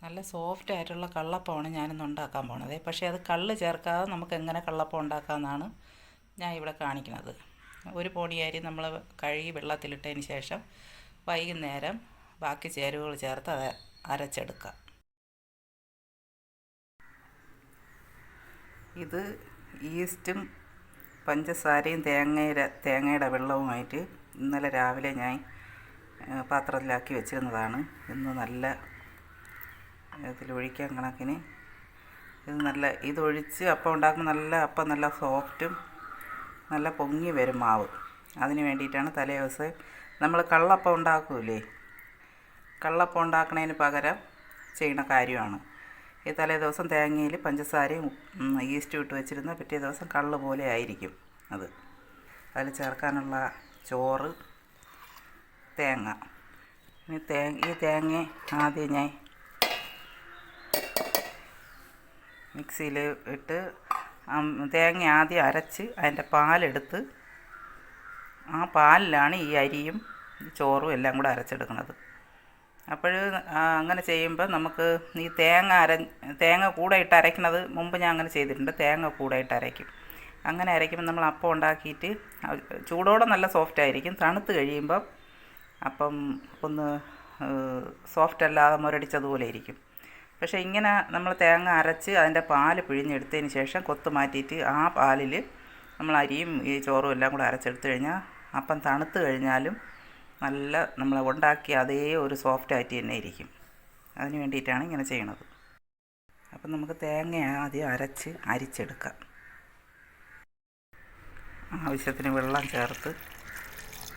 നല്ല സോഫ്റ്റ് ആയിട്ടുള്ള കള്ളപ്പമാണ് ഞാനിന്ന് ഉണ്ടാക്കാൻ പോണത്. പക്ഷേ അത് കള്ള് ചേർക്കാതെ നമുക്ക് എങ്ങനെ കള്ളപ്പം ഉണ്ടാക്കാമെന്നാണ് ഞാൻ ഇവിടെ കാണിക്കുന്നത്. ഒരു പൊടി അരി നമ്മൾ കഴുകി വെള്ളത്തിലിട്ടതിന് ശേഷം വൈകുന്നേരം ബാക്കി ചേരുവകൾ ചേർത്ത് അത് അരച്ചെടുക്കുക. ഇത് ഈസ്റ്റും പഞ്ചസാരയും തേങ്ങയുടെ വെള്ളവുമായിട്ട് ഇന്നലെ രാവിലെ ഞാൻ പാത്രത്തിലാക്കി വെച്ചിരുന്നതാണ്. ഇന്ന് നല്ല ഇതിലൊഴിക്കാൻ കണക്കിന് ഇതൊഴിച്ച് അപ്പം ഉണ്ടാക്കുമ്പോൾ നല്ല സോഫ്റ്റും നല്ല പൊങ്ങി വരും മാവ്. അതിന് വേണ്ടിയിട്ടാണ് തലേ ദിവസം നമ്മൾ കള്ളപ്പം ഉണ്ടാക്കൂലേ, കള്ളപ്പം ഉണ്ടാക്കുന്നതിന് പകരം ചെയ്യുന്ന കാര്യമാണ് ഈ തലേ ദിവസം തേങ്ങയിൽ പഞ്ചസാരയും ഈസ്റ്റും ഇട്ട് വെച്ചിരുന്ന പിറ്റേ ദിവസം കള്ള് പോലെ ആയിരിക്കും അത്. അതിൽ ചേർക്കാനുള്ള ചോറ്, തേങ്ങ. ഈ തേങ്ങ ആദ്യം ഞാൻ മിക്സിയിൽ ഇട്ട് തേങ്ങ ആദ്യം അരച്ച് അതിൻ്റെ പാലെടുത്ത് ആ പാലിലാണ് ഈ അരിയും ചോറും എല്ലാം കൂടെ അരച്ചെടുക്കുന്നത്. അപ്പോൾ അങ്ങനെ ചെയ്യുമ്പോൾ നമുക്ക് ഈ തേങ്ങ കൂടെ ഇട്ട് അരയ്ക്കുന്നത് മുമ്പ് ഞാൻ അങ്ങനെ ചെയ്തിട്ടുണ്ട്. തേങ്ങ കൂടെ ഇട്ട് അരയ്ക്കും. അങ്ങനെ അരയ്ക്കുമ്പോൾ നമ്മൾ അപ്പം ഉണ്ടാക്കിയിട്ട് ചൂടോടെ നല്ല സോഫ്റ്റ് ആയിരിക്കും. തണുത്ത് കഴിയുമ്പം അപ്പം ഒന്ന് സോഫ്റ്റ് അല്ലാതെ മുരടിച്ചതുപോലെ ഇരിക്കും. പക്ഷേ ഇങ്ങനെ നമ്മൾ തേങ്ങ അരച്ച് അതിൻ്റെ പാല് പിഴിഞ്ഞെടുത്തതിന് ശേഷം കൊത്ത് മാറ്റിയിട്ട് ആ പാലിൽ നമ്മൾ അരിയും ഈ ചോറും എല്ലാം കൂടെ അരച്ചെടുത്ത് കഴിഞ്ഞാൽ അപ്പം തണുത്ത് കഴിഞ്ഞാലും നല്ല നമ്മൾ ഉണ്ടാക്കിയ അതേ ഒരു സോഫ്റ്റ് ആയിട്ട് തന്നെ ഇരിക്കും. അതിന് വേണ്ടിയിട്ടാണ് ഇങ്ങനെ ചെയ്യണത്. അപ്പം നമുക്ക് തേങ്ങ ആദ്യം അരിച്ചെടുക്കാം. ആവശ്യത്തിന് വെള്ളം ചേർത്ത്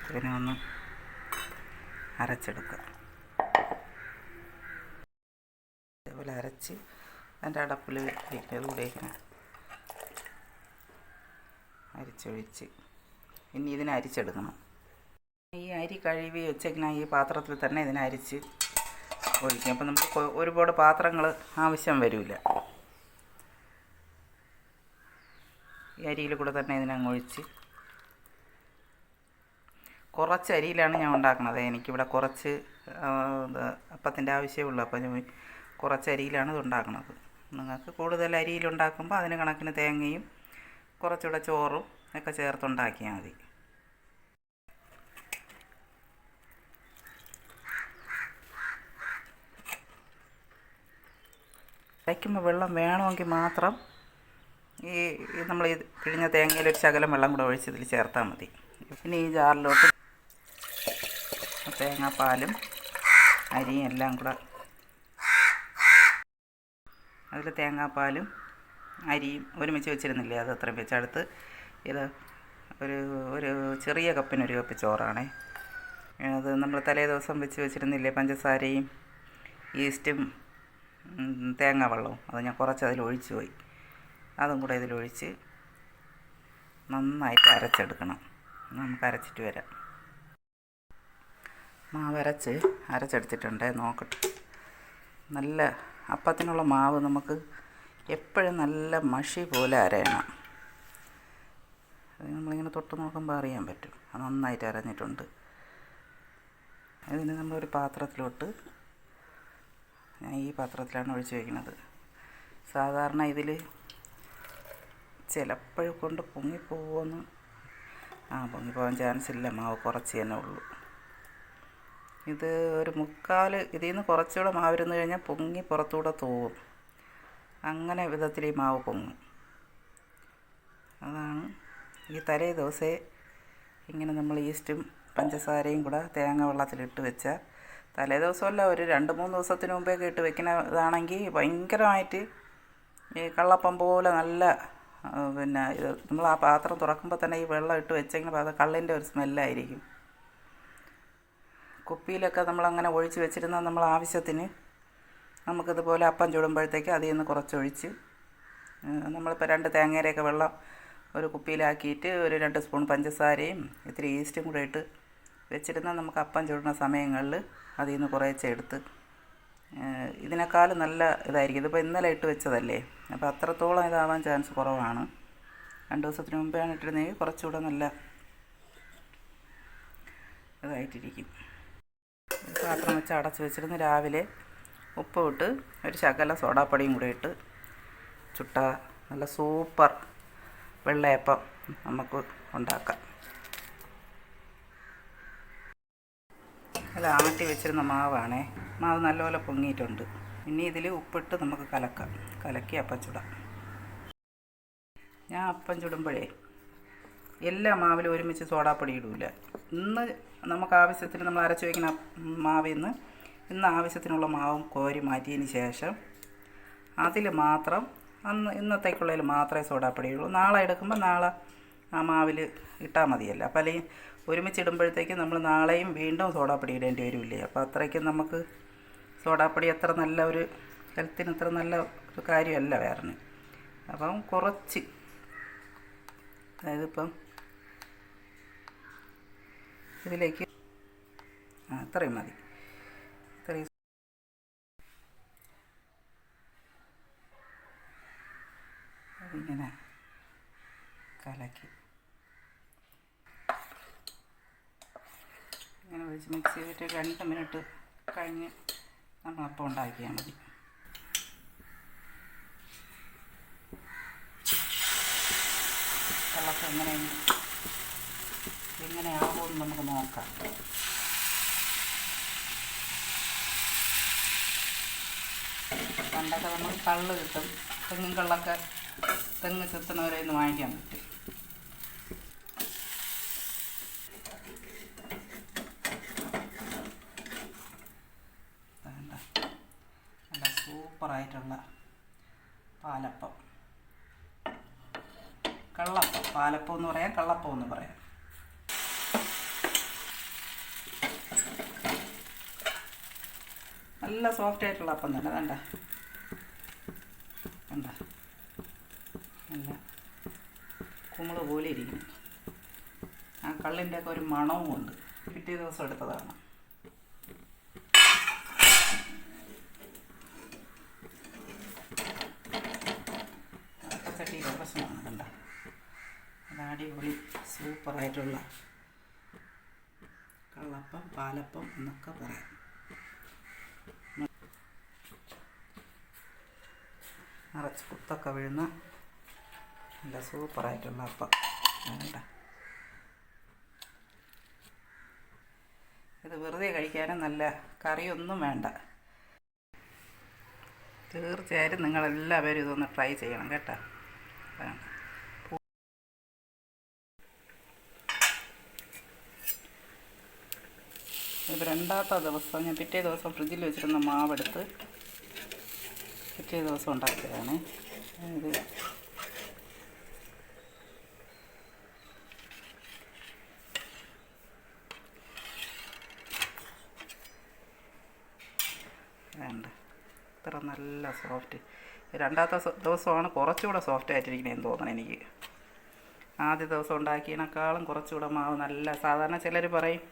ഇതിനെ ഒന്ന് അരച്ചെടുക്കുക. അതേപോലെ അരച്ച് അതിൻ്റെ അടപ്പിൽ ഇങ്ങനെ അരിച്ചൊഴിച്ച് ഇനി ഇതിനെ അരിച്ചെടുക്കണം. ഈ അരി കഴുകി വെച്ചേക്കുന്ന ഈ പാത്രത്തിൽ തന്നെ ഇതിനെ അരിച്ച് ഒഴിക്കും. അപ്പം നമുക്ക് ഒരുപാട് പാത്രങ്ങൾ ആവശ്യം വരില്ല. ഈ അരിയിൽ കൂടെ തന്നെ ഇതിനങ്ങ് ഒഴിച്ച് കുറച്ച് അരിയിലാണ് ഞാൻ ഉണ്ടാക്കുന്നത്. എനിക്കിവിടെ കുറച്ച് അപ്പത്തിൻ്റെ ആവശ്യമേ ഉള്ളൂ. അപ്പം കുറച്ച് അരിയിലാണ് ഇത് ഉണ്ടാക്കുന്നത്. നിങ്ങൾക്ക് കൂടുതൽ അരിയിലുണ്ടാക്കുമ്പോൾ അതിന് കണക്കിന് തേങ്ങയും കുറച്ചുകൂടെ ചോറും ഒക്കെ ചേർത്തുണ്ടാക്കിയാൽ മതി. അരയ്ക്കുമ്പോൾ വെള്ളം വേണമെങ്കിൽ മാത്രം ഈ നമ്മൾ ഈ പിഴിഞ്ഞ തേങ്ങയിൽ ഒരു ശകലം വെള്ളം കൂടെ ഒഴിച്ച് ഇതിൽ ചേർത്താൽ മതി. പിന്നെ ഈ ജാറിലോട്ട് തേങ്ങാപ്പാലും അരിയും എല്ലാം കൂടെ അതിൽ തേങ്ങാപ്പാലും അരിയും ഒരുമിച്ച് വെച്ചിരുന്നില്ലേ, അത് അത്രയും വെച്ചെടുത്ത് ഇത് ഒരു ചെറിയ കപ്പിന് ഒരു കപ്പ് ചോറാണേ. അത് നമ്മൾ തലേ ദിവസം വെച്ചിരുന്നില്ലേ പഞ്ചസാരയും ഈസ്റ്റും തേങ്ങാ വെള്ളവും, അത് ഞാൻ കുറച്ച് അതിൽ ഒഴിച്ച് പോയി. അതും കൂടെ ഇതിലൊഴിച്ച് നന്നായിട്ട് അരച്ചെടുക്കണം. നമുക്ക് അരച്ചിട്ട് വരാം. മാവ് അരച്ചെടുത്തിട്ടുണ്ട്. നോക്കട്ടെ. നല്ല അപ്പത്തിനുള്ള മാവ് നമുക്ക് എപ്പോഴും നല്ല മഷി പോലെ അരയണം. അത് നമ്മളിങ്ങനെ തൊട്ട് നോക്കുമ്പോൾ അറിയാൻ പറ്റും അത് നന്നായിട്ട് അരഞ്ഞിട്ടുണ്ട്. ഇതിന് നമ്മളൊരു പാത്രത്തിലോട്ട്, ഞാൻ ഈ പാത്രത്തിലാണ് ഒഴിച്ച് വയ്ക്കുന്നത്. സാധാരണ ഇതിൽ ചിലപ്പോഴും കൊണ്ട് പൊങ്ങിപ്പോകുമെന്ന് പൊങ്ങിപ്പോകാൻ ചാൻസ് ഇല്ല. മാവ് കുറച്ച് തന്നെ ഉള്ളൂ. ഇത് ഒരു ഇതിൽ നിന്ന് കുറച്ചുകൂടെ മാവിരുന്ന് കഴിഞ്ഞാൽ പൊങ്ങി പുറത്തുകൂടെ തോന്നും. അങ്ങനെ വിധത്തിൽ ഈ മാവ് പൊങ്ങും. അതാണ് ഈ തലേ ദിവസേ ഇങ്ങനെ നമ്മൾ ഈസ്റ്റും പഞ്ചസാരയും കൂടെ തേങ്ങ വെള്ളത്തിലിട്ട് വെച്ചാൽ തലേ ദിവസമല്ല, ഒരു 2-3 ദിവസത്തിന് മുമ്പേയൊക്കെ ഇട്ട് വെക്കുന്ന ഇതാണെങ്കിൽ ഭയങ്കരമായിട്ട് ഈ കള്ളപ്പം പോലെ നല്ല ഇത് നമ്മൾ ആ പാത്രം തുറക്കുമ്പോൾ തന്നെ ഈ വെള്ളം ഇട്ട് വെച്ചെങ്കിൽ അത് കള്ളിൻ്റെ ഒരു സ്മെല്ലായിരിക്കും. കുപ്പിയിലൊക്കെ നമ്മളങ്ങനെ ഒഴിച്ച് വെച്ചിരുന്നാൽ നമ്മൾ ആവശ്യത്തിന് നമുക്കിതുപോലെ അപ്പം ചുടുമ്പോഴത്തേക്ക് അതിൽ നിന്ന് കുറച്ചൊഴിച്ച് നമ്മളിപ്പോൾ 2 തേങ്ങയുടെയൊക്കെ വെള്ളം ഒരു കുപ്പിയിലാക്കിയിട്ട് ഒരു 2 സ്പൂൺ പഞ്ചസാരയും ഇത്തിരി ഈസ്റ്റും കൂടെ ഇട്ട് വെച്ചിരുന്നാൽ നമുക്ക് അപ്പം ചുടുന്ന സമയങ്ങളിൽ അതിൽ നിന്ന് കുറേശ്ശെ എടുത്ത് ഇതിനേക്കാളും നല്ല ഇതായിരിക്കും. ഇതിപ്പോൾ ഇന്നലെ ഇട്ട് വെച്ചതല്ലേ, അപ്പോൾ അത്രത്തോളം ഇതാവാൻ ചാൻസ് കുറവാണ്. 2 ദിവസത്തിന് മുമ്പാണ് ഇട്ടിരുന്നെങ്കിൽ കുറച്ചുകൂടെ നല്ല ഇതായിട്ടിരിക്കും. പാത്രം വെച്ച് അടച്ച് വെച്ചിരുന്ന് രാവിലെ ഉപ്പും ഇട്ട് ഒരു ശകല സോഡാപ്പൊടിയും കൂടി ഇട്ട് ചുട്ട നല്ല സൂപ്പർ വെള്ളയപ്പം നമുക്ക് ഉണ്ടാക്കാം. അത് ആട്ടി വെച്ചിരുന്ന മാവാണേ. മാവ് നല്ലപോലെ പൊങ്ങിയിട്ടുണ്ട്. ഇനി ഇതിൽ ഉപ്പിട്ട് നമുക്ക് കലക്കാം. കലക്കി അപ്പം ചുടാം. ഞാൻ അപ്പം ചുടുമ്പോഴേ എല്ലാ മാവിലും ഒരുമിച്ച് സോഡാപ്പൊടി ഇടില്ല. ഇന്ന് നമുക്ക് ആവശ്യത്തിന് നമ്മൾ അരച്ച് വയ്ക്കുന്ന മാവിൽ നിന്ന് ഇന്ന് ആവശ്യത്തിനുള്ള മാവും കോരി മാറ്റിയതിന് ശേഷം അതിൽ മാത്രം ഇന്നത്തേക്കുള്ളതിൽ മാത്രമേ സോഡാപ്പൊടി ഇടുള്ളൂ. നാളെ എടുക്കുമ്പോൾ നാളെ ആ മാവിൽ ഇട്ടാൽ മതിയല്ലോ. അപ്പോൾ അല്ലെങ്കിൽ ഒരുമിച്ചിടുമ്പോഴത്തേക്കും നമ്മൾ നാളെയും വീണ്ടും സോഡാപ്പൊടി ഇടേണ്ടി വരില്ലേ. അപ്പോൾ അത്രയ്ക്കും നമുക്ക് സോഡാപ്പൊടി അത്ര നല്ല ഒരു ഹെൽത്തിന് അത്ര നല്ല ഒരു കാര്യമല്ല വേറെ. അപ്പം കുറച്ച്, അതായത് ഇപ്പം ഇതിലേക്ക് അത്രയും മതി. ഇത്രയും ഇങ്ങനെ കലക്കി ഇങ്ങനെ ഒഴിച്ച് മിക്സ് ചെയ്തിട്ട് 2 മിനിറ്റ് കഴിഞ്ഞ് നമ്മൾ അപ്പം ഉണ്ടാക്കിയാൽ മതി. വെള്ളത്തിൽ എങ്ങനെയാകുമെന്ന് നമുക്ക് നോക്കാം. പണ്ടൊക്കെ നമ്മൾ കള്ള് കിട്ടും, തെങ്ങും കള്ളൊക്കെ തെങ്ങ് ചെത്തുന്നവരെ ഒന്ന് വാങ്ങിക്കാൻ പറ്റും. നല്ല സൂപ്പറായിട്ടുള്ള പാലപ്പം, കള്ളപ്പം. പാലപ്പം എന്ന് പറയാം, കള്ളപ്പം എന്ന് പറയാം. നല്ല സോഫ്റ്റ് ആയിട്ടുള്ള അപ്പം തന്നെ. വേണ്ട വേണ്ട നല്ല കുമിള് പോലെ ഇരിക്കും. ആ കള്ളിൻ്റെ ഒക്കെ ഒരു മണവും ഉണ്ട്. പിറ്റേ ദിവസം എടുത്തതാണ്. ചട്ടിയിലെ പ്രശ്നമാണ്. കണ്ട, അത് അടിപൊളി സൂപ്പറായിട്ടുള്ള കള്ളപ്പം, പാലപ്പം എന്നൊക്കെ പറയാം. നിറച്ച് കുത്തൊക്കെ വീഴുന്ന നല്ല സൂപ്പറായിട്ടുള്ള അപ്പം. വേണ്ട, ഇത് വെറുതെ കഴിക്കാനും നല്ല കറിയൊന്നും വേണ്ട. തീർച്ചയായും നിങ്ങളെല്ലാവരും ഇതൊന്ന് ട്രൈ ചെയ്യണം കേട്ടോ. ഇത് 2ാമത്തെ ദിവസം ഞാൻ പിറ്റേ ദിവസം ഫ്രിഡ്ജിൽ വെച്ചിരുന്ന മാവെടുത്ത് പിറ്റേ ദിവസം ഉണ്ടാക്കിയതാണ്. ഇത് വേണ്ട, ഇത്ര നല്ല സോഫ്റ്റ്. 2ാമത്തെ ദിവസമാണ് കുറച്ചുകൂടെ സോഫ്റ്റ് ആയിട്ടിരിക്കണേന്ന് തോന്നണം എനിക്ക്. ആദ്യ ദിവസം ഉണ്ടാക്കിയതിനേക്കാളും കുറച്ചുകൂടെ മാവ് നല്ല, സാധാരണ ചിലർ പറയും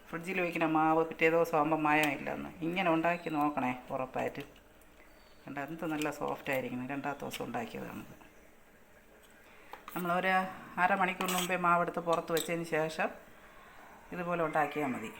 ഫ്രിഡ്ജിൽ വയ്ക്കുന്ന മാവ് പിറ്റേ ദിവസം ആകുമ്പോൾ മയമില്ലെന്ന്. ഇങ്ങനെ ഉണ്ടാക്കി നോക്കണേ ഉറപ്പായിട്ട്. കണ്ട എന്ത് നല്ല സോഫ്റ്റ് ആയിരിക്കണം. 2ാമത്തെ ദിവസം ഉണ്ടാക്കിയതാണത്. നമ്മളൊരു അരമണിക്കൂർ മുമ്പേ മാവെടുത്ത് പുറത്ത് വെച്ചതിന് ശേഷം ഇതുപോലെ ഉണ്ടാക്കിയാൽ മതി.